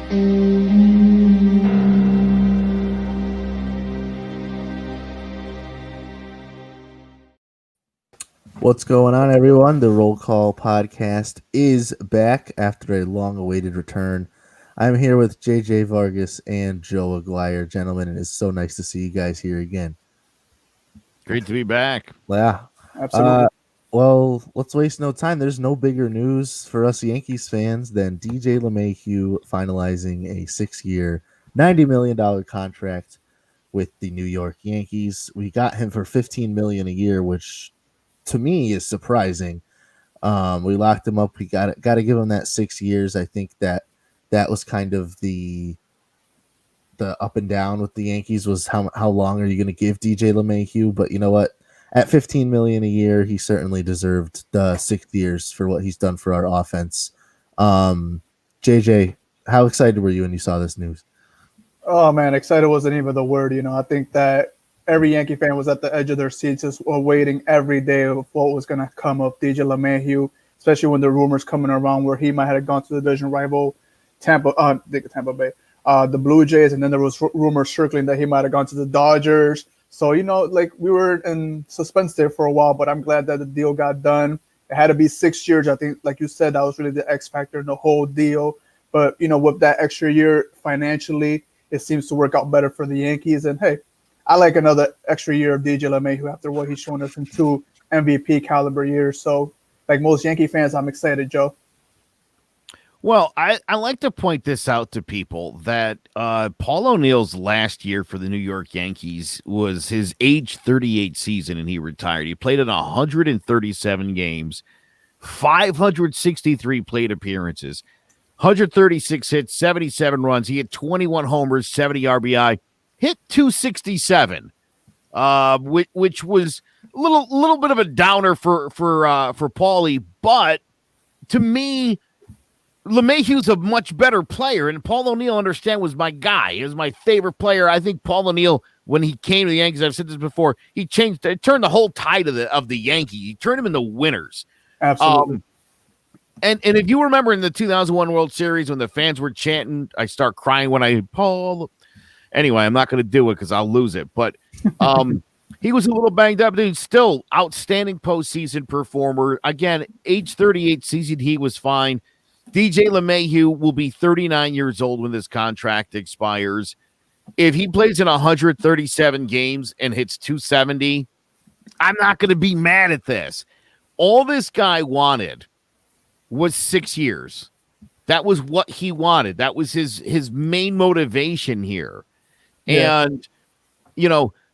What's going on, everyone? The Roll Call podcast is back after a long-awaited return. I'm here with JJ Vargas and Joe Aguirre. Gentlemen, it is so nice to see you guys here again. Great to be back. Yeah. Absolutely. Well, let's waste no time. There's no bigger news for us Yankees fans than DJ LeMahieu finalizing a 6-year, $90 million contract with the New York Yankees. We got him for $15 million a year, which to me is surprising. We locked him up. We got to give him that 6 years. I think that was kind of the up and down with the Yankees was how long are you going to give DJ LeMahieu? But you know what? At $15 million a year, he certainly deserved the 6 years for what he's done for our offense. JJ, how excited were you when you saw this news? Oh man, excited wasn't even the word. I think that every Yankee fan was at the edge of their seats, just waiting every day of what was going to come of DJ LeMahieu, especially when the rumors coming around where he might have gone to the division rival Tampa Bay, the Blue Jays, and then there was rumors circling that he might have gone to the Dodgers. So, we were in suspense there for a while, but I'm glad that the deal got done. It had to be 6 years. I think, like you said, that was really the X factor in the whole deal. But, with that extra year financially, it seems to work out better for the Yankees. And, hey, I like another extra year of DJ LeMahieu after what he's shown us in 2 MVP caliber years. So, like most Yankee fans, I'm excited, Joe. Well, I like to point this out to people that Paul O'Neill's last year for the New York Yankees was his age 38 season, and he retired. He played in 137 games, 563 plate appearances, 136 hits, 77 runs. He had 21 homers, 70 RBI. Hit 267, which was a little bit of a downer for Paulie, but to me, LeMahieu's a much better player, and Paul O'Neill, was my guy. He was my favorite player. I think Paul O'Neill, when he came to the Yankees, I've said this before, it turned the whole tide of the Yankees. He turned them into winners. Absolutely. And if you remember in the 2001 World Series when the fans were chanting, I start crying when I Paul. Anyway, I'm not going to do it because I'll lose it. But he was a little banged up, but he's still outstanding postseason performer. Again, age 38 season, he was fine. DJ LeMahieu will be 39 years old when this contract expires. If he plays in 137 games and hits 270, I'm not going to be mad at this. All this guy wanted was 6 years. That was what he wanted. That was his main motivation here. Yeah. And,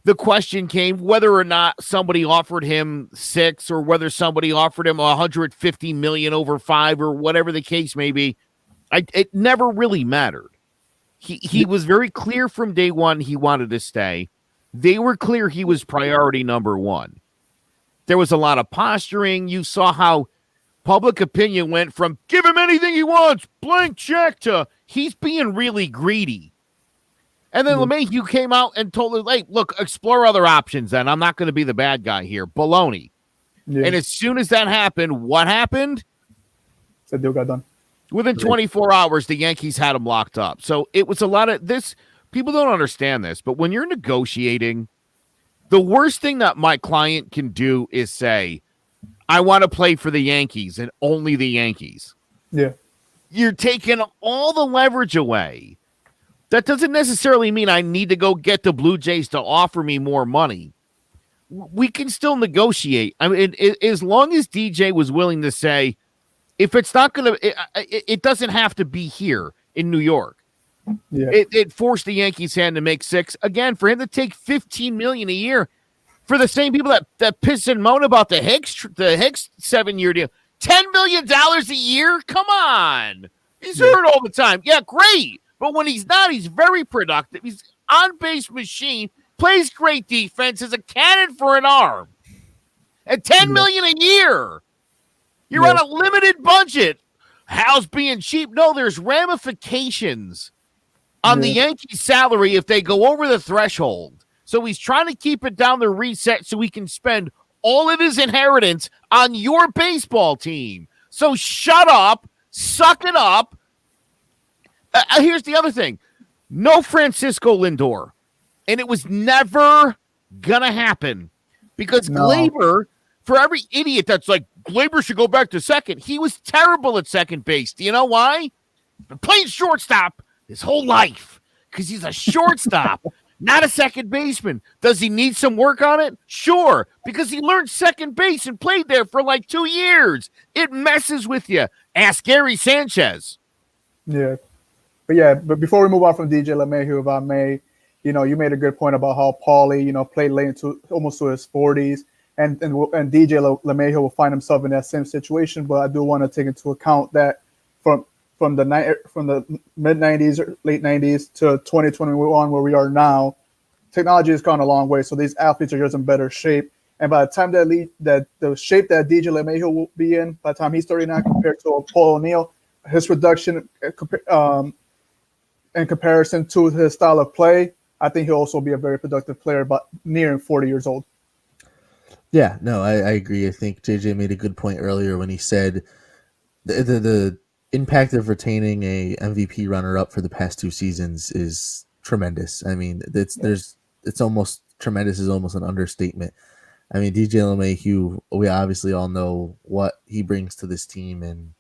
the question came whether or not somebody offered him 6 or whether somebody offered him $150 million over 5 or whatever the case may be. It never really mattered. He was very clear from day one he wanted to stay. They were clear he was priority number 1. There was a lot of posturing. You saw how public opinion went from give him anything he wants, blank check, to he's being really greedy. And then LeMahieu came out and told him, hey, look, explore other options then. I'm not going to be the bad guy here. Baloney. Yeah. And as soon as that happened, what happened? The deal got done. Within 24 hours, the Yankees had him locked up. So it was a lot of this. People don't understand this, but when you're negotiating, the worst thing that my client can do is say, I want to play for the Yankees and only the Yankees. Yeah. You're taking all the leverage away. That doesn't necessarily mean I need to go get the Blue Jays to offer me more money. We can still negotiate. I mean, as long as DJ was willing to say, if it's not going to, it doesn't have to be here in New York. Yeah. It forced the Yankees' hand to make 6. Again, for him to take $15 million a year for the same people that piss and moan about the Hicks 7-year deal. $10 million a year? Come on. He's hurt all the time. Yeah, great. But when he's not, he's very productive. He's on-base machine, plays great defense, is a cannon for an arm. At $10 million a year, you're on a limited budget. How's being cheap? No, there's ramifications on the Yankees' salary if they go over the threshold. So he's trying to keep it down the reset so he can spend all of his inheritance on your baseball team. So shut up, suck it up, Here's the other thing. No Francisco Lindor. And it was never going to happen because Gleyber, for every idiot that's like, Gleyber should go back to second, he was terrible at second base. Do you know why? Been playing shortstop his whole life because he's a shortstop, not a second baseman. Does he need some work on it? Sure, because he learned second base and played there for like 2 years. It messes with you. Ask Gary Sanchez. Yeah. But before we move on from DJ LeMahieu, if I may, you made a good point about how Paulie, played late into almost to his 40s, and DJ LeMahieu will find himself in that same situation. But I do want to take into account that from the mid 90s or late 90s to 2021, where we are now, technology has gone a long way. So these athletes are just in better shape. And by the time that the shape that DJ LeMahieu will be in, by the time he's 39 compared to Paul O'Neill, his production in comparison to his style of play, I think he'll also be a very productive player, but nearing 40 years old. Yeah, no, I agree. I think JJ made a good point earlier when he said the impact of retaining a MVP runner-up for the past 2 seasons is tremendous. I mean, it's almost tremendous is almost an understatement. I mean, DJ LeMahieu, we obviously all know what he brings to this team, and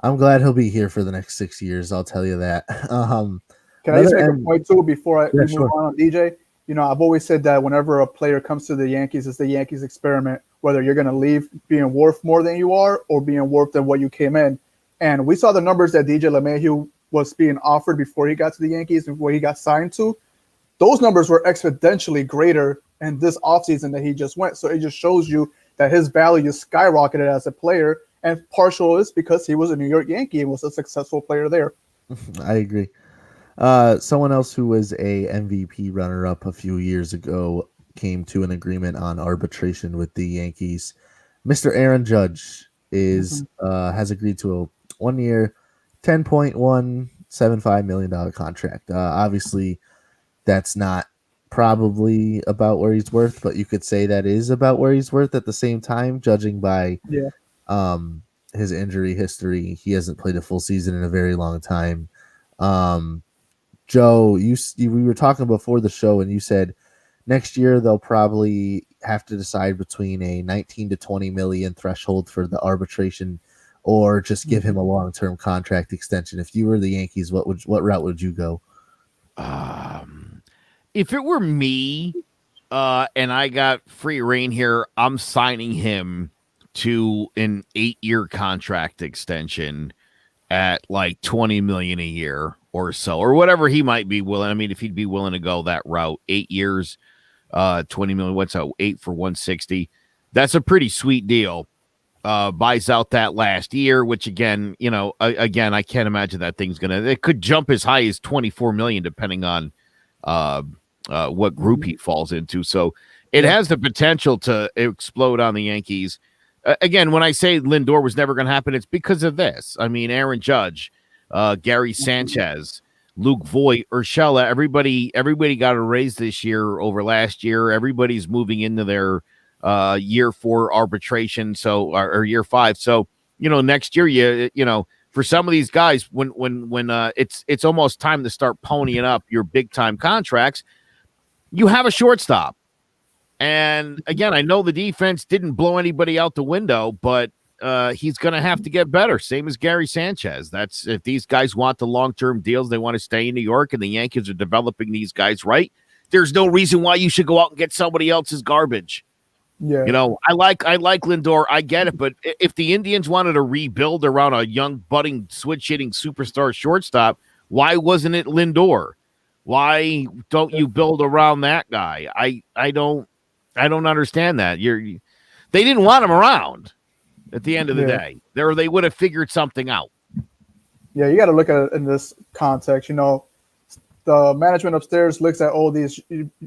I'm glad he'll be here for the next 6 years. I'll tell you that. Can I just make a point too before we sure. move on DJ? I've always said that whenever a player comes to the Yankees, it's the Yankees experiment, whether you're going to leave being worth more than you are or being worth than what you came in. And we saw the numbers that DJ LeMahieu was being offered before he got to the Yankees and where he got signed to. Those numbers were exponentially greater in this offseason that he just went. So it just shows you that his value skyrocketed as a player. And partial is because he was a New York Yankee and was a successful player there. I agree. Someone else who was a MVP runner-up a few years ago came to an agreement on arbitration with the Yankees. Mr. Aaron Judge has agreed to a 1-year, $10.175 million contract. Obviously, that's not probably about where he's worth, but you could say that is about where he's worth at the same time, judging by his injury history. He hasn't played a full season in a very long time. Joe, we were talking before the show, and you said next year they'll probably have to decide between a 19 to 20 million threshold for the arbitration, or just give him a long-term contract extension. If you were the Yankees, what route would you go? If it were me, and I got free reign here, I'm signing him to an 8-year contract extension at like 20 million a year or so, or whatever he might be willing. I mean, if he'd be willing to go that route, 8 years, 20 million, what's that? 8 for 160. That's a pretty sweet deal. Buys out that last year, which again, I can't imagine that thing's it could jump as high as 24 million, depending on what group he falls into. So it has the potential to explode on the Yankees. Again, when I say Lindor was never going to happen, it's because of this. I mean, Aaron Judge, Gary Sanchez, Luke Voit, Urshela, everybody got a raise this year over last year. Everybody's moving into their year 4 arbitration, or year 5. So, next year, for some of these guys, when it's almost time to start ponying up your big time contracts, you have a shortstop. And again, I know the defense didn't blow anybody out the window, but he's going to have to get better. Same as Gary Sanchez. That's if these guys want the long-term deals, they want to stay in New York, and the Yankees are developing these guys right. There's no reason why you should go out and get somebody else's garbage. Yeah, I like Lindor. I get it, but if the Indians wanted to rebuild around a young, budding, switch-hitting superstar shortstop, why wasn't it Lindor? Why don't you build around that guy? I don't understand that. They didn't want him around at the end of the day. They would have figured something out. Yeah, you got to look at it in this context. The management upstairs looks at all these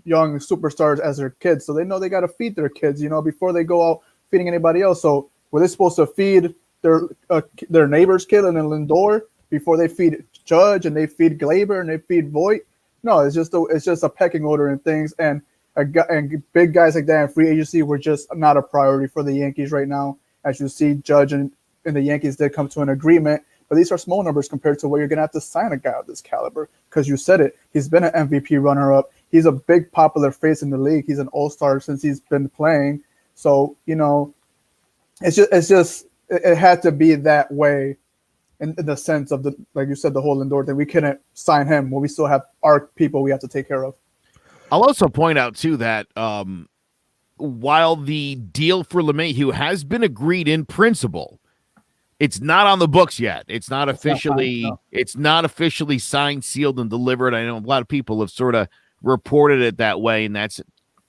young superstars as their kids, so they know they got to feed their kids, before they go out feeding anybody else. So were they supposed to feed their neighbor's kid and then Lindor before they feed Judge and they feed Gleyber and they feed Voit? No, it's just a pecking order and things. And big guys like that in free agency were just not a priority for the Yankees right now. As you see, Judge and the Yankees did come to an agreement but these are small numbers compared to what you're going to have to sign a guy of this caliber. Because you said it, he's been an MVP runner-up. He's a big popular face in the league. He's an all-star since he's been playing. So, it had to be that way in the sense of like you said, the whole Lindor thing. We couldn't sign him when we still have our people we have to take care of. I'll also point out too that while the deal for LeMahieu has been agreed in principle, it's not on the books yet. It's not officially signed, sealed, and delivered. I know a lot of people have sort of reported it that way, and that's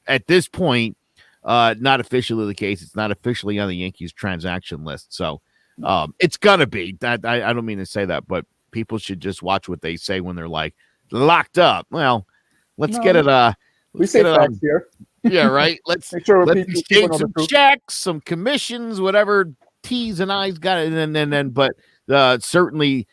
at this point not officially the case. It's not officially on the Yankees transaction list. So it's gonna be. I don't mean to say that, but people should just watch what they say when they're like locked up. Well, let's get it. We say facts here. Yeah, right. Let's make sure let's exchange some checks, some commissions, whatever T's and I's got it, and but certainly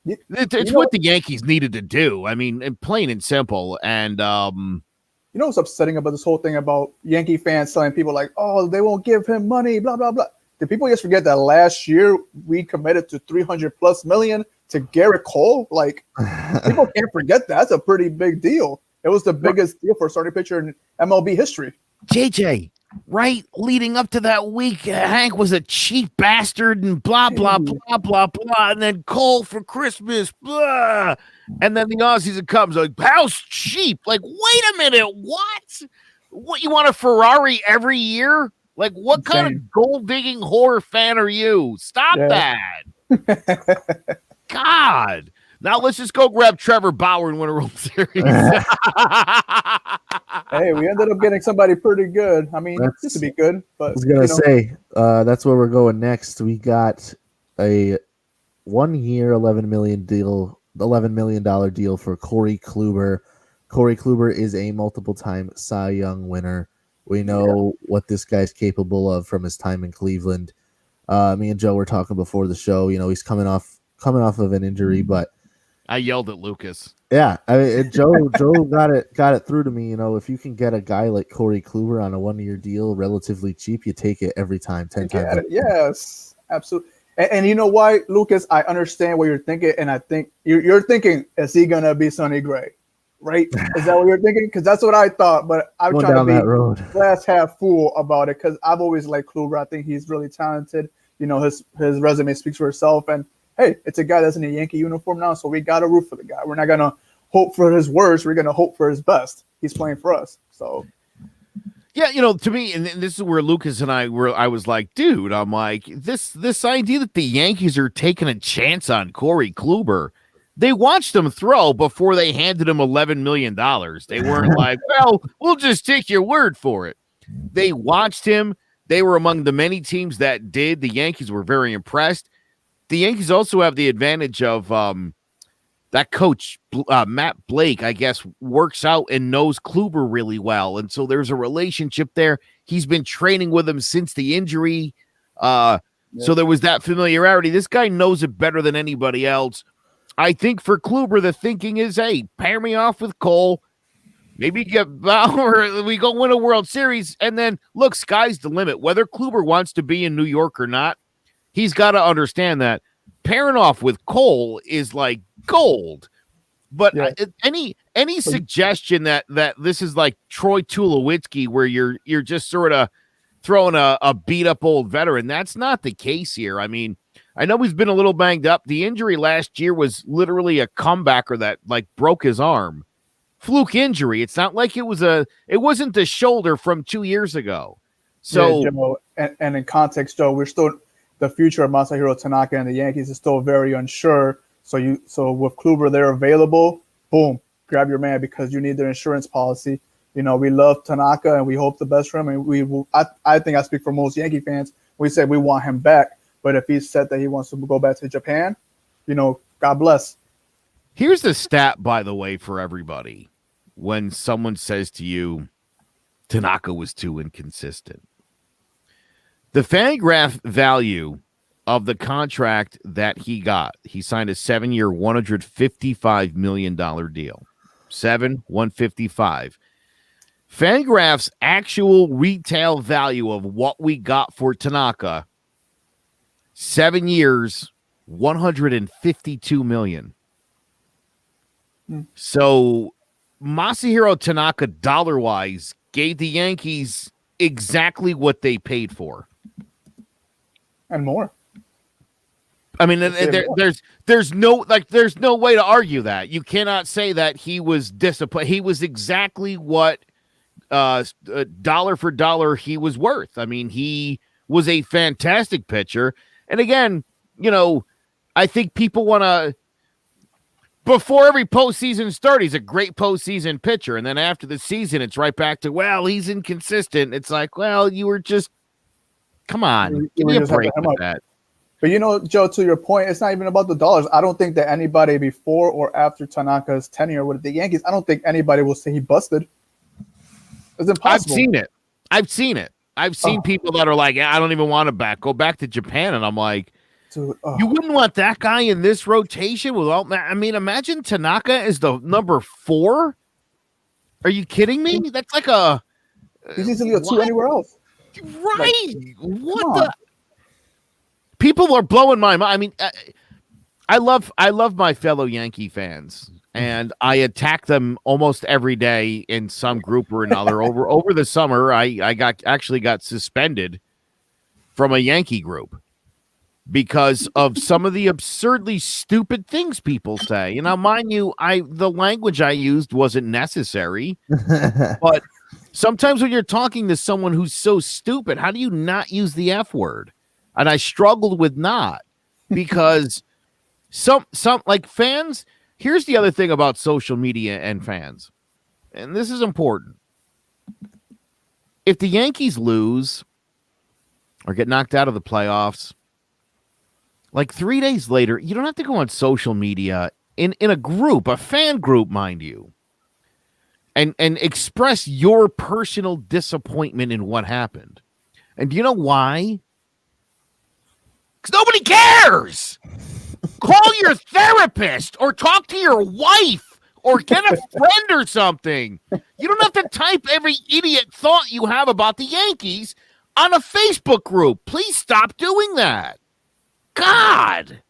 it's what the Yankees needed to do. I mean, and plain and simple. And you know what's upsetting about this whole thing about Yankee fans telling people like, oh, they won't give him money, blah blah blah. Did people just forget that last year we committed to $300+ million to Garrett Cole? Like, people can't forget that. That's a pretty big deal. It was the biggest deal for a starting pitcher in MLB history. JJ, right leading up to that week, Hank was a cheap bastard and blah, blah, blah, blah, blah. And then Cole for Christmas, blah. And then the offseason comes like, how cheap? Like, wait a minute, what? What, you want a Ferrari every year? Like, what kind of gold-digging horror fan are you? Stop that. God. Now let's just go grab Trevor Bauer and win a World Series. Hey, we ended up getting somebody pretty good. I mean, this would be good. But I was gonna say that's where we're going next. We got a 1 year, $11 million deal for Corey Kluber. Corey Kluber is a multiple-time Cy Young winner. We know what this guy's capable of from his time in Cleveland. Me and Joe were talking before the show. You know, he's coming off of an injury, but I yelled at Lucas. Yeah, I mean, Joe got it through to me. You know, if you can get a guy like Corey Kluber on a 1 year deal relatively cheap, you take it every time, 10 times. Yes, absolutely. And you know why, Lucas? I understand what you're thinking, and I think you're thinking, is he gonna be Sonny Gray? Right? Is that what you're thinking? Because that's what I thought, but I'm trying to be glass half full about it because I've always liked Kluber. I think he's really talented. You know, his resume speaks for itself, and hey, it's a guy that's in a Yankee uniform now, so we got to root for the guy. We're not going to hope for his worst. We're going to hope for his best. He's playing for us. So, yeah, you know, to me, and this is where Lucas and I was like, dude, I'm like, this idea that the Yankees are taking a chance on Corey Kluber, they watched him throw before they handed him $11 million. They weren't like, well, we'll just take your word for it. They watched him. They were among the many teams that did. The Yankees were very impressed. The Yankees also have the advantage of that coach, Matt Blake, I guess, works out and knows Kluber really well. And so there's a relationship there. He's been training with him since the injury. So there was that familiarity. This guy knows it better than anybody else. I think for Kluber, the thinking is, hey, pair me off with Cole. Maybe get Bauer. We go win a World Series. And then, look, sky's the limit. Whether Kluber wants to be in New York or not, he's got to understand that pairing off with Cole is like gold. But any suggestion that this is like Troy Tulowitzki, where you're just sort of throwing a beat up old veteran, that's not the case here. I mean, I know he's been a little banged up. The injury last year was literally a comebacker that like broke his arm. Fluke injury. It's not like it wasn't the shoulder from 2 years ago. So Joe, and in context, Joe, we're still the future of Masahiro Tanaka and the Yankees is still very unsure. So with Kluber there available, boom, grab your man because you need their insurance policy. You know, we love Tanaka and we hope the best for him. And I think I speak for most Yankee fans. We said we want him back, but if he's said that he wants to go back to Japan, you know, God bless. Here's the stat, by the way, for everybody. When someone says to you, Tanaka was too inconsistent. The Fangraph value of the contract that he got, he signed a 7-year, $155 million deal. 155. Fangraph's actual retail value of what we got for Tanaka, 7 years, $152 million. Hmm. So Masahiro Tanaka, dollar-wise, gave the Yankees exactly what they paid for. And more. I mean, there's no way to argue that. You cannot say that he was disappointed. He was exactly what dollar for dollar he was worth. I mean, he was a fantastic pitcher. And again, I think people want to, before every postseason start, he's a great postseason pitcher. And then after the season, it's right back to, well, he's inconsistent. It's like, well, you were just, come on, give me a break with that. But Joe, to your point, it's not even about the dollars. I don't think that anybody before or after Tanaka's tenure with the Yankees, I don't think anybody will say he busted. It's impossible. I've seen it. I've seen people that are like, I don't even want to go back to Japan. And I'm like, dude, you wouldn't want that guy in this rotation without, I mean, imagine Tanaka as the number 4. Are you kidding me? That's like he's easily a 2 anywhere else. Right. Like, what the? People are blowing my mind. I mean, I love my fellow Yankee fans, and I attack them almost every day in some group or another. Over the summer, I got suspended from a Yankee group because of some of the absurdly stupid things people say. Mind you, the language I used wasn't necessary, but sometimes when you're talking to someone who's so stupid, how do you not use the F word? And I struggled with not, because some like fans. Here's the other thing about social media and fans, and this is important. If the Yankees lose or get knocked out of the playoffs, like 3 days later, you don't have to go on social media in a group, a fan group, mind you, and express your personal disappointment in what happened. And do you know why? Because nobody cares. Call your therapist or talk to your wife or get a friend or something. You don't have to type every idiot thought you have about the Yankees on a Facebook group. Please stop doing that. God.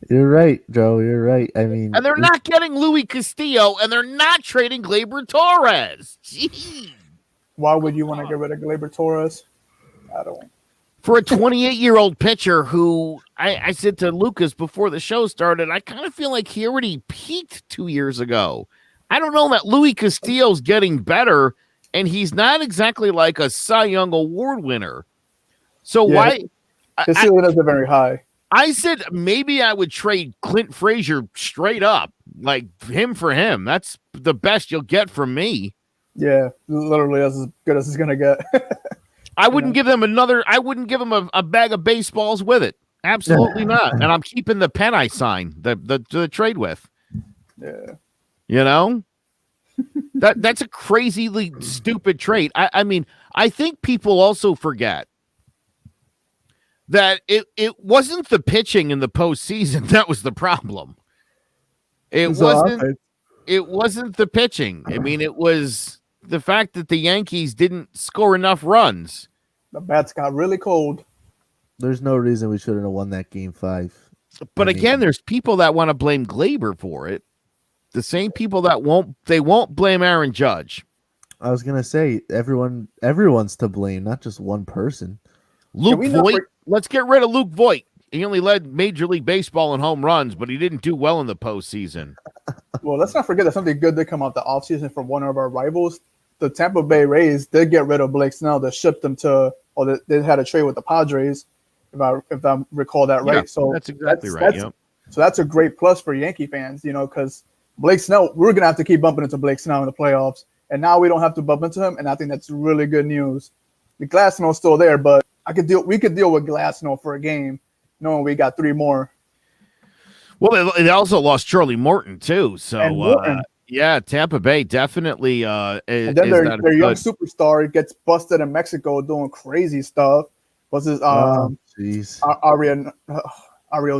You're right, Joe. You're right. I mean, and they're not getting Louis Castillo, and they're not trading Gleyber Torres. Jeez. Why would you want to get rid of Gleyber Torres? I don't. For a 28-year-old pitcher who I said to Lucas before the show started, I kind of feel like he already peaked 2 years ago. I don't know that Louis Castillo's getting better, and he's not exactly like a Cy Young Award winner. So why? His ceiling isn't very high. I said maybe I would trade Clint Frazier straight up, like him for him. That's the best you'll get from me. Yeah, literally as good as it's gonna get. I wouldn't give them I wouldn't give them a bag of baseballs with it. Absolutely not. And I'm keeping the pen I signed the trade with. Yeah. That's a crazily stupid trade. I mean, I think people also forget that it wasn't the pitching in the postseason that was the problem. It wasn't the pitching. I mean, it was the fact that the Yankees didn't score enough runs. The bats got really cold. There's no reason we shouldn't have won that game 5. But again, there's people that want to blame Gleyber for it. The same people that won't blame Aaron Judge. I was gonna say everyone's to blame, not just one person. Luke Voit. Let's get rid of Luke Voit. He only led Major League Baseball in home runs, but he didn't do well in the postseason. Well, let's not forget that something good did come out the offseason from one of our rivals. The Tampa Bay Rays did get rid of Blake Snell. They shipped him they had a trade with the Padres, if I recall that right. Yeah, so that's exactly right. Yep. So that's a great plus for Yankee fans, because Blake Snell, we're going to have to keep bumping into Blake Snell in the playoffs. And now we don't have to bump into him, and I think that's really good news. The Glasnow's still there, but we could deal with Glasnow for a game, knowing we got 3 more. Well, it also lost Charlie Morton too. So yeah, Tampa Bay definitely. And then their young superstar gets busted in Mexico doing crazy stuff. What's his Ariel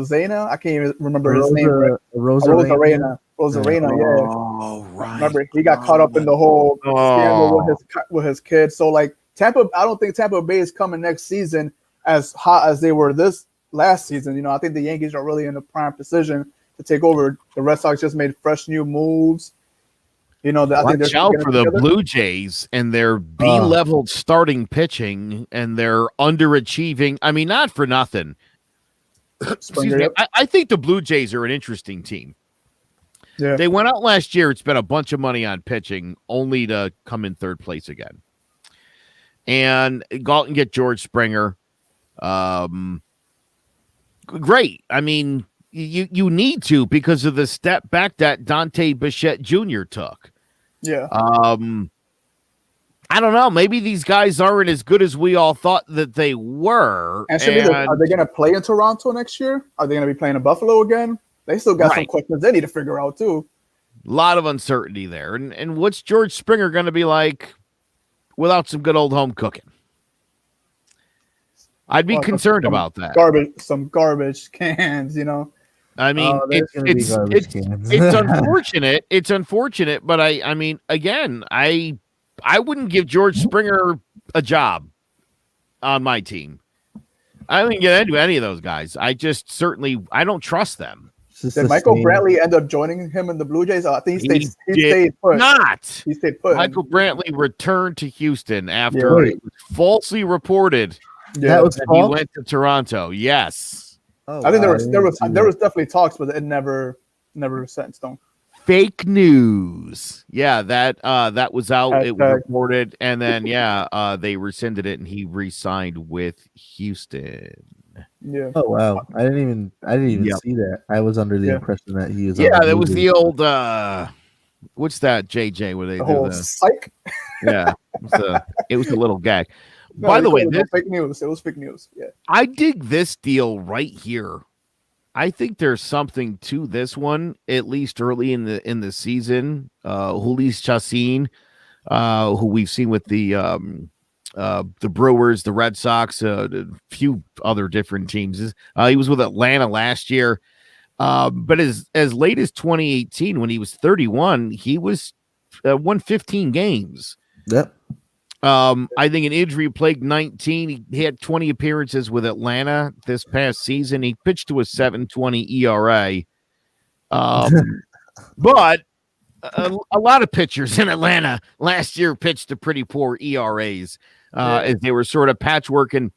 Zena? I can't even remember his name. Rosarena. Yeah. Oh right. Remember, he got caught up in the whole scandal with his kids. So like Tampa, I don't think Tampa Bay is coming next season as hot as they were this last season. You know, I think the Yankees are really in a prime position to take over. The Red Sox just made fresh new moves. You know, I think watch they're out for the together. Blue Jays and their B-level starting pitching and their underachieving. I mean, not for nothing. Excuse me. I think the Blue Jays are an interesting team. Yeah. They went out last year, spent a bunch of money on pitching, only to come in third place again. And go out and get George Springer. Great. I mean, you need to because of the step back that Dante Bichette Jr. took. Yeah. I don't know. Maybe these guys aren't as good as we all thought that they were. And are they going to play in Toronto next year? Are they going to be playing in Buffalo again? They still got some questions they need to figure out, too. A lot of uncertainty there. And what's George Springer going to be like without some good old home cooking? I'd be concerned about that. Some garbage cans, you know. I mean, it's unfortunate. It's unfortunate, but I mean, again, I wouldn't give George Springer a job on my team. I wouldn't get into any of those guys. I don't trust them. Did Michael Brantley end up joining him in the Blue Jays? I think he stayed put. He stayed put. Michael Brantley returned to Houston after it was falsely reported that he went to Toronto. Yes. Oh, I think there was definitely talks, but it never set in stone. Fake news. Yeah, that was out. It was reported, and then they rescinded it, and he re-signed with Houston. Yeah. Oh wow! I didn't even see that. I was under the impression that he was. Yeah, there was the old. What's that, JJ? Where they do the psych? Yeah, it was a little gag. No, by the way, this fake news. It was fake news. Yeah. I dig this deal right here. I think there's something to this one, at least early in the season. Jhoulys Chacin, who we've seen with the Brewers, the Red Sox, a few other different teams. He was with Atlanta last year, but as late as 2018, when he was 31, he was won 15 games. Yep. I think an injury-plagued 19. He had 20 appearances with Atlanta this past season. He pitched to a 7.20 ERA. But a lot of pitchers in Atlanta last year pitched to pretty poor ERAs as they were sort of patchworking.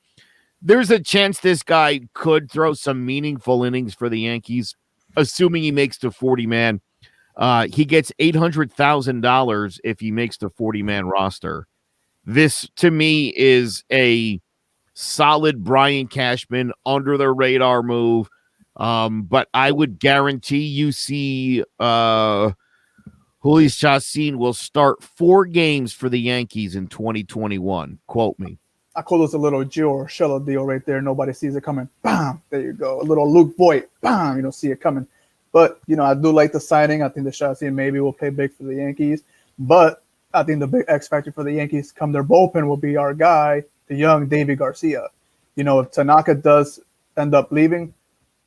There's a chance this guy could throw some meaningful innings for the Yankees, assuming he makes the 40-man. He gets $800,000 if he makes the 40-man roster. This, to me, is a solid Brian Cashman under-the-radar move. But I would guarantee you see Jhoulys Chacin will start 4 games for the Yankees in 2021. Quote me. I call this a little Gio Urshela deal right there. Nobody sees it coming. Bam! There you go. A little Luke Voit. Bam! You don't see it coming. But, I do like the signing. I think the Chacin maybe will play big for the Yankees. But I think the big X factor for the Yankees come their bullpen will be our guy, the young Davy Garcia. If Tanaka does end up leaving,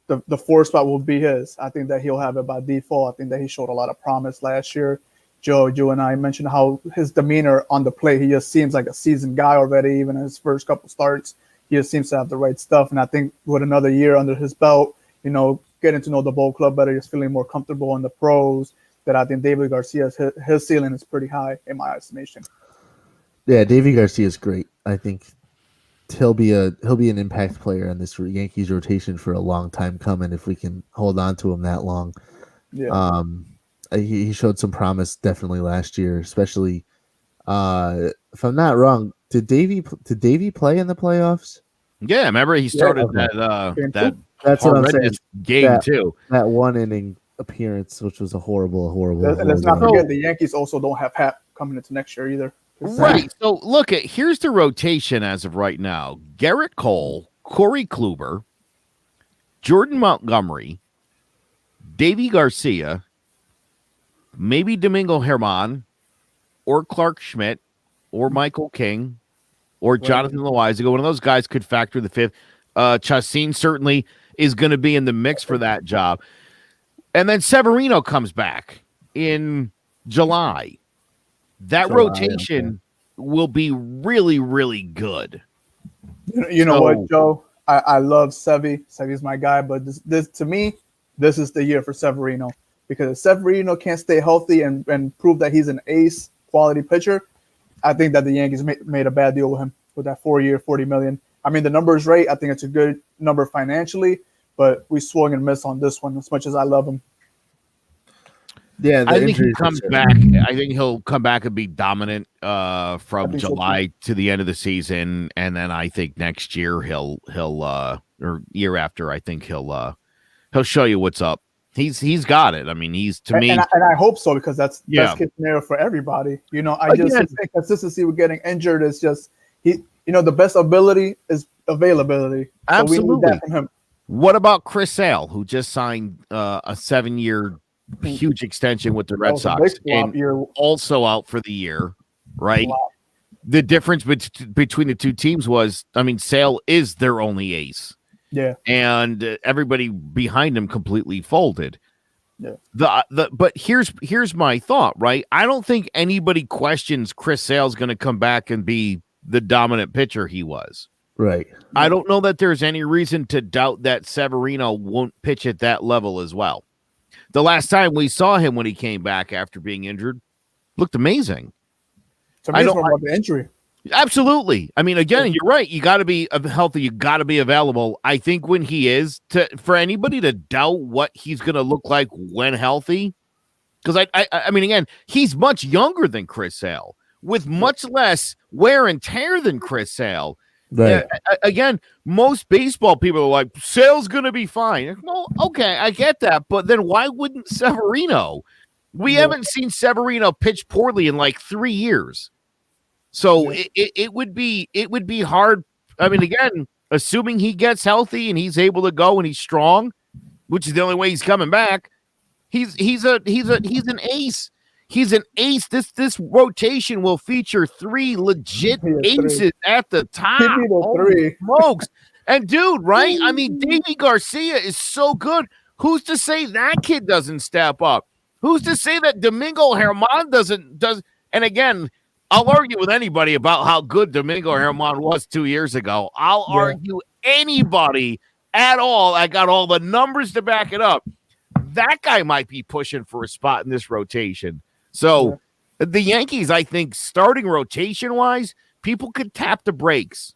the 4th spot will be his. I think that he'll have it by default. I think that he showed a lot of promise last year. Joe, you and I mentioned how his demeanor on the plate, he just seems like a seasoned guy already, even in his first couple starts. He just seems to have the right stuff. And I think with another year under his belt, getting to know the ball club better, just feeling more comfortable in the pros, that I think David Garcia's his ceiling is pretty high in my estimation. Yeah, David Garcia is great. I think he'll be an impact player on this Yankees rotation for a long time coming if we can hold on to him that long. Yeah. He showed some promise definitely last year, especially if I'm not wrong. Did Davey play in the playoffs? Yeah, remember he started that that's what I'm saying. Game too. That 1 inning appearance, which was a horrible. And let's not forget the Yankees also don't have Hap coming into next year either. Right. So here's the rotation as of right now: Garrett Cole, Corey Kluber, Jordan Montgomery, Davy Garcia, maybe Domingo Germán, or Clark Schmidt, or Michael King, or Jonathan Loaizaga. One of those guys could factor the 5th. Chacin certainly is going to be in the mix for that job. And then Severino comes back in July. That rotation will be really, really good. You know what, Joe? I love Sevy. Sevy's my guy, but this to me, this is the year for Severino, because if Severino can't stay healthy and prove that he's an ace quality pitcher, I think that the Yankees made a bad deal with him with that 4-year, $40 million. I mean, the number is right. I think it's a good number financially, but we swung and missed on this one as much as I love him. Yeah, I think he comes back. I think he'll come back and be dominant from July to the end of the season, and then I think next year he'll or year after, I think he'll show you what's up. He's got it. I mean, he's to me, and I hope so, because that's best case scenario for everybody. You know, I just think consistency with getting injured is just the best ability is availability. Absolutely. So we need that from him. What about Chris Sale, who just signed a 7-year huge extension with the Red Sox and also out for the year, right? Wow. The difference between the two teams was, I mean, Sale is their only ace. Yeah. And everybody behind him completely folded. Yeah. But here's my thought, right? I don't think anybody questions Chris Sale's going to come back and be the dominant pitcher he was. Right. I don't know that there's any reason to doubt that Severino won't pitch at that level as well. The last time we saw him when he came back after being injured looked amazing. It's amazing about the injury. Absolutely. I mean, again, you're right. You got to be healthy. You got to be available. I think when he is, for anybody to doubt what he's going to look like when healthy, because I mean, again, he's much younger than Chris Sale with much less wear and tear than Chris Sale. Right. Again, most baseball people are like, Sale's going to be fine. Well, okay, I get that, but then why wouldn't Severino? We haven't seen Severino pitch poorly in like 3 years. So it would be hard. I mean, again, assuming he gets healthy and he's able to go and he's strong, which is the only way he's coming back. He's an ace. He's an ace. This rotation will feature 3 legit aces at the top. Give me the 3. Smokes. And dude, right? I mean, Davey Garcia is so good. Who's to say that kid doesn't step up? Who's to say that Domingo Germán does? And again, I'll argue with anybody about how good Domingo Germán was 2 years ago. I'll argue anybody at all. I got all the numbers to back it up. That guy might be pushing for a spot in this rotation. So the Yankees, I think, starting rotation-wise, people could tap the brakes.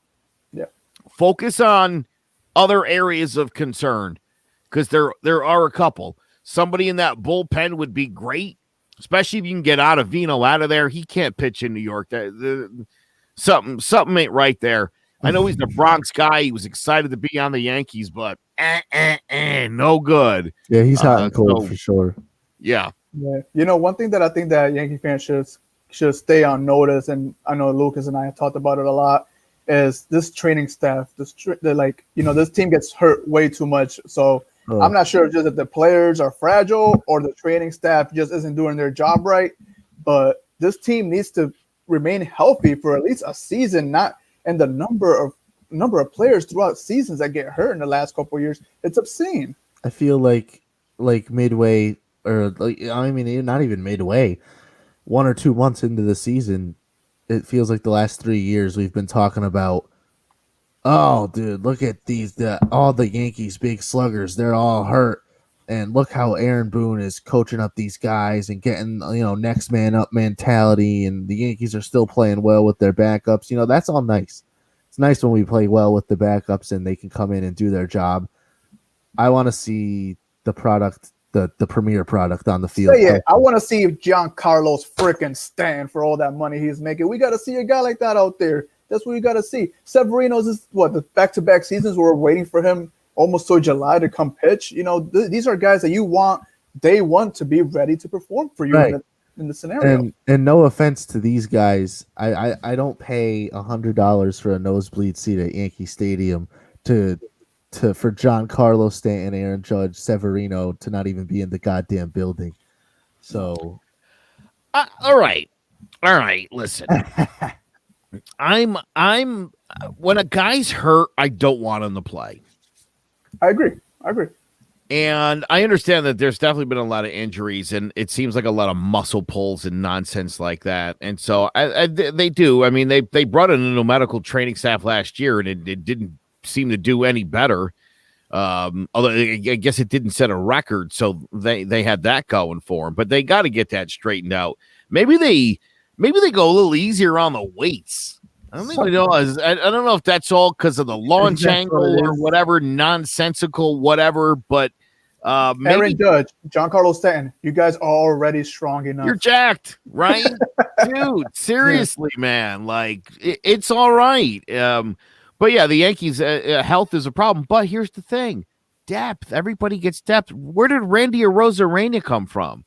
Yeah. Focus on other areas of concern, because there are a couple. Somebody in that bullpen would be great, especially if you can get Vino out of there. He can't pitch in New York. Something ain't right there. I know he's the Bronx guy. He was excited to be on the Yankees, but no good. Yeah, he's hot and cold for sure. Yeah. Yeah. You know, one thing that I think that Yankee fans should stay on notice, and I know Lucas and I have talked about it a lot, is this training staff. This team gets hurt way too much. So I'm not sure just if the players are fragile or the training staff just isn't doing their job right. But this team needs to remain healthy for at least a season, and the number of players throughout seasons that get hurt in the last couple of years, it's obscene. I feel like midway, or I mean, not even midway, 1 or 2 months into the season, it feels like the last 3 years we've been talking about, oh, dude, look at all the Yankees big sluggers, they're all hurt, and look how Aaron Boone is coaching up these guys and getting next man up mentality, and the Yankees are still playing well with their backups. That's all nice. It's nice when we play well with the backups and they can come in and do their job. I want to see the product, the premier product on the field. I want to see if Giancarlo's freaking stand for all that money he's making. We got to see a guy like that out there. That's what we got to see. Severino's is the back-to-back seasons we're waiting for him almost till July to come pitch. These are guys that you want day one to be ready to perform for you right. in the scenario. And no offense to these guys, I don't pay $100 for a nosebleed seat at Yankee Stadium for Giancarlo Stanton, Aaron Judge, Severino to not even be in the goddamn building. So, all right, listen. I'm when a guy's hurt, I don't want him to play. I agree. And I understand that there's definitely been a lot of injuries, and it seems like a lot of muscle pulls and nonsense like that. And so they do. I mean, they brought in a new medical training staff last year, and it didn't seem to do any better. Although I guess it didn't set a record, so they had that going for them. But they got to get that straightened out. Maybe they go a little easier on the weights. I don't think we know. I don't know if that's all because of the launch angle or whatever nonsensical whatever. But maybe Aaron Judge, Giancarlo Stanton, you guys are already strong enough. You're jacked, right, dude? Seriously, man. Like it's all right. But yeah, the Yankees' health is a problem. But here's the thing: depth. Everybody gets depth. Where did Randy Arozarena come from?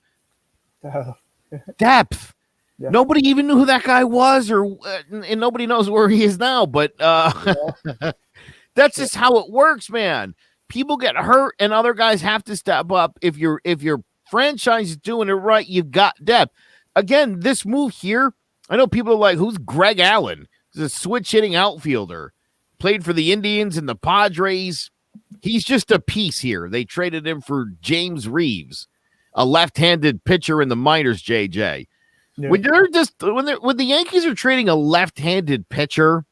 Depth. Yeah. Nobody even knew who that guy was, and nobody knows where he is now. But that's just how it works, man. People get hurt, and other guys have to step up. If your franchise is doing it right, you've got depth. Again, this move here, I know people are like, "Who's Greg Allen?" He's a switch hitting outfielder. Played for the Indians and the Padres. He's just a piece here. They traded him for James Reeves, a left-handed pitcher in the minors. JJ. Yeah. When the Yankees are trading a left-handed pitcher,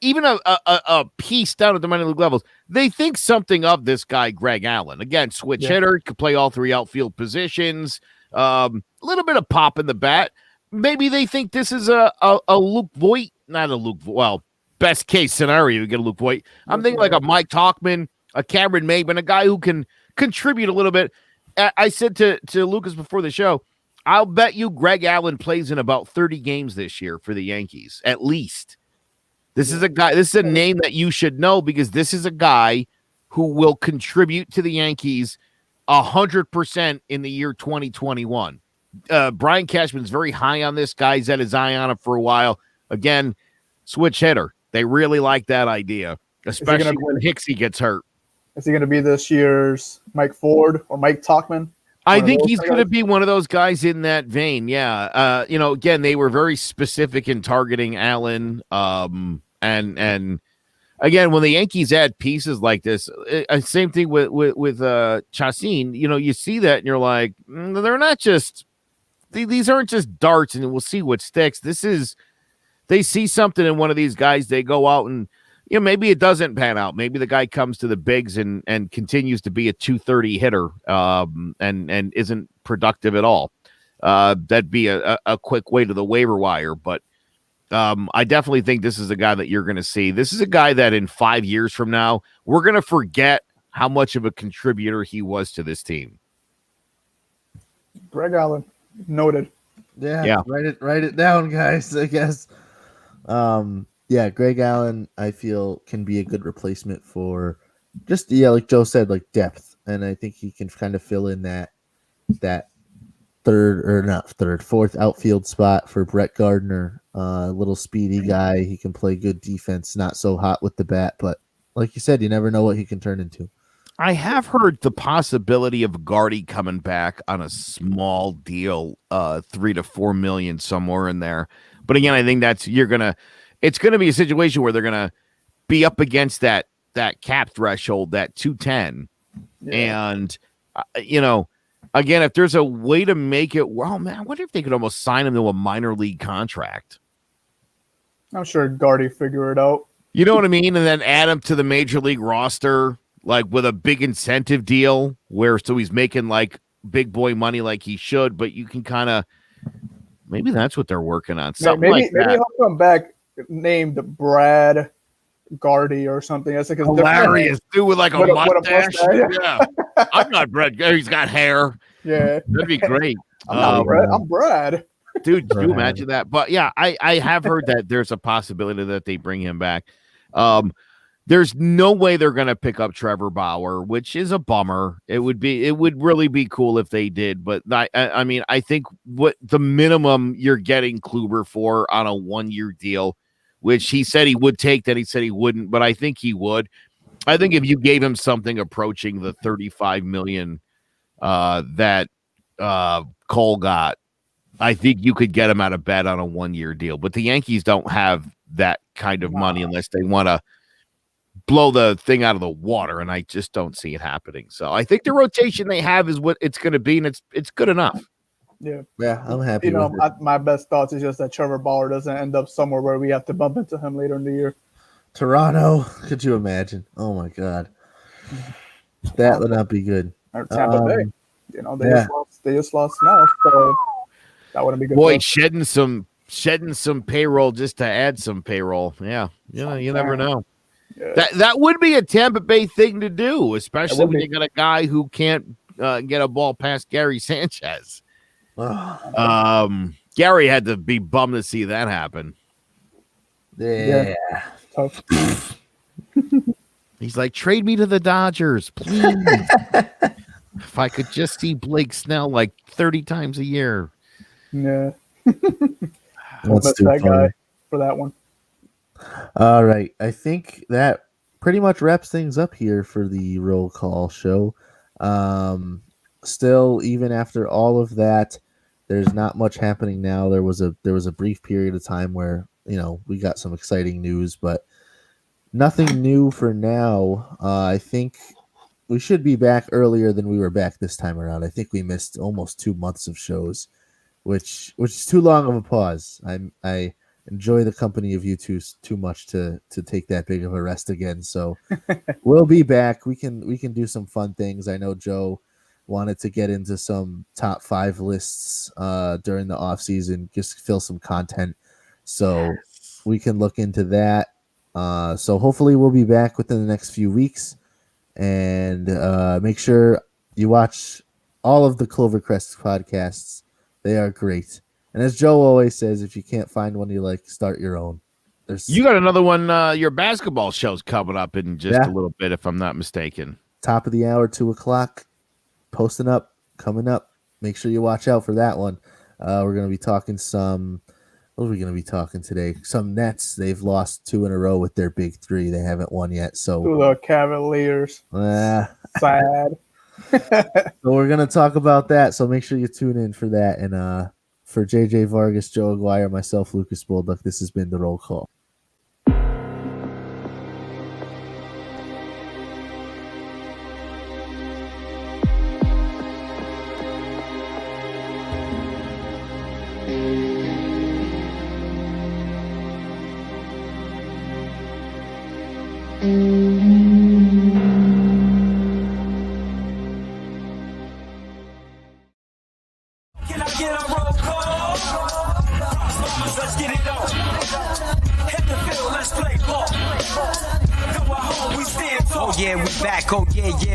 even a piece down at the minor league levels, they think something of this guy, Greg Allen. Again, switch hitter, could play all three outfield positions, a little bit of pop in the bat. Maybe they think this is a Luke Voit, not a Luke Voit. Well, best case scenario, you get a Luke Voit. I'm thinking like a Mike Tauchman, a Cameron Maybin, a guy who can contribute a little bit. I said to Lucas before the show, I'll bet you Greg Allen plays in about 30 games this year for the Yankees, at least. This is a name that you should know because this is a guy who will contribute to the Yankees 100% in the year 2021. Brian Cashman's very high on this guy. He's had his eye on him for a while. Again, switch hitter. They really like that idea, especially when Hicksy gets hurt. Is he going to be this year's Mike Ford or Mike Tauchman? I think he's going to be one of those guys in that vein. Yeah. Again, they were very specific in targeting Allen. And again, when the Yankees add pieces like this, same thing with Chacin, you see that and you're like, they're not just, these aren't just darts and we'll see what sticks. They see something in one of these guys. They go out and, maybe it doesn't pan out. Maybe the guy comes to the bigs and continues to be a 230 hitter and isn't productive at all. That'd be a quick way to the waiver wire. But I definitely think this is a guy that you're going to see. This is a guy that in 5 years from now, we're going to forget how much of a contributor he was to this team. Greg Allen, noted. Yeah. Write it down, guys, I guess. Yeah, Greg Allen, I feel, can be a good replacement for just, like Joe said, like depth. And I think he can kind of fill in that fourth outfield spot for Brett Gardner. A little speedy guy. He can play good defense, not so hot with the bat. But like you said, you never know what he can turn into. I have heard the possibility of Gardy coming back on a small deal, $3 to $4 million, somewhere in there. But again, I think it's going to be a situation where they're going to be up against that cap threshold, that 210. Yeah. And, again, if there's a way to make it, well, man, I wonder if they could almost sign him to a minor league contract. I'm sure Gardy figure it out. You know what I mean? And then add him to the major league roster, like with a big incentive deal so he's making like big boy money like he should, but you can kind of, maybe that's what they're working on. Something maybe he'll come back named Brad Gardy or something. That's like hilarious, dude, with like a mustache. Yeah. I'm not Brad. He's got hair. Yeah. That'd be great. I'm Brad. Dude, can you imagine that? But yeah, I have heard that there's a possibility that they bring him back. There's no way they're going to pick up Trevor Bauer, which is a bummer. It would really be cool if they did. But I mean, I think what the minimum you're getting Kluber for on a 1-year deal, which he said he would take, then he said he wouldn't, but I think he would. I think if you gave him something approaching the $35 million that Cole got, I think you could get him out of bed on a 1-year deal. But the Yankees don't have that kind of money unless they want to blow the thing out of the water, and I just don't see it happening. So I think the rotation they have is what it's going to be, and it's good enough. Yeah, I'm happy. My best thoughts is just that Trevor Bauer doesn't end up somewhere where we have to bump into him later in the year. Toronto, could you imagine? Oh my God, that would not be good. Or Tampa Bay, they just lost Snell, so that wouldn't be good. Boy, shedding some payroll just to add some payroll. Yeah, you never know. Yeah. That would be a Tampa Bay thing to do, especially when you got a guy who can't get a ball past Gary Sanchez. Gary had to be bummed to see that happen. Yeah. Tough. He's like, trade me to the Dodgers, please. If I could just see Blake Snell like 30 times a year. Yeah. That's too that funny. Guy for that one. All right. I think that pretty much wraps things up here for the roll call show. Still, even after all of that, there's not much happening now. There was a brief period of time where, we got some exciting news, but nothing new for now. I think we should be back earlier than we were back this time around. I think we missed almost 2 months of shows, which is too long of a pause. I enjoy the company of you two too much to take that big of a rest again. So we'll be back. We can do some fun things. I know Joe wanted to get into some top 5 lists during the off season, just fill some content. So we can look into that. So hopefully we'll be back within the next few weeks, and make sure you watch all of the Clovercrest podcasts. They are great. And as Joe always says, if you can't find one you like, start your own. You got another one. Your basketball show's coming up in just a little bit, if I'm not mistaken. Top of the hour, 2:00, posting up, coming up. Make sure you watch out for that one. We're going to be talking what are we going to be talking today? Some Nets. They've lost 2 in a row with their big 3. They haven't won yet. So the Cavaliers. Sad. So we're going to talk about that. So make sure you tune in for that. And for JJ Vargas, Joe Aguirre, myself, Lucas Bolduc, this has been the roll call.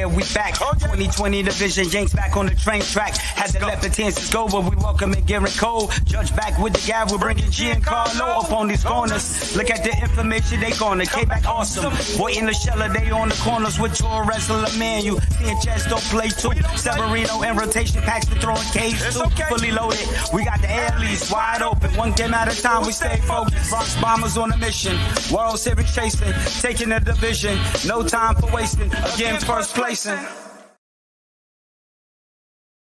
We back. 2020 division, Yanks back on the train track. Had to let the chances go, but we welcome it, Garrett Cole. Judge back with the gavel, bringing Giancarlo up on these corners. Look at the information they gonna K-back awesome. Voit in Urshela, they on the corners with Torres and LeMahieu. Sanchez don't play too. Severino in rotation, packs to throwing K's too. Fully loaded, we got the air leads wide open. One game at a time, we stay focused. Bronx Bombers on a mission. World Series chasing, taking the division. No time for wasting. Again, first placing.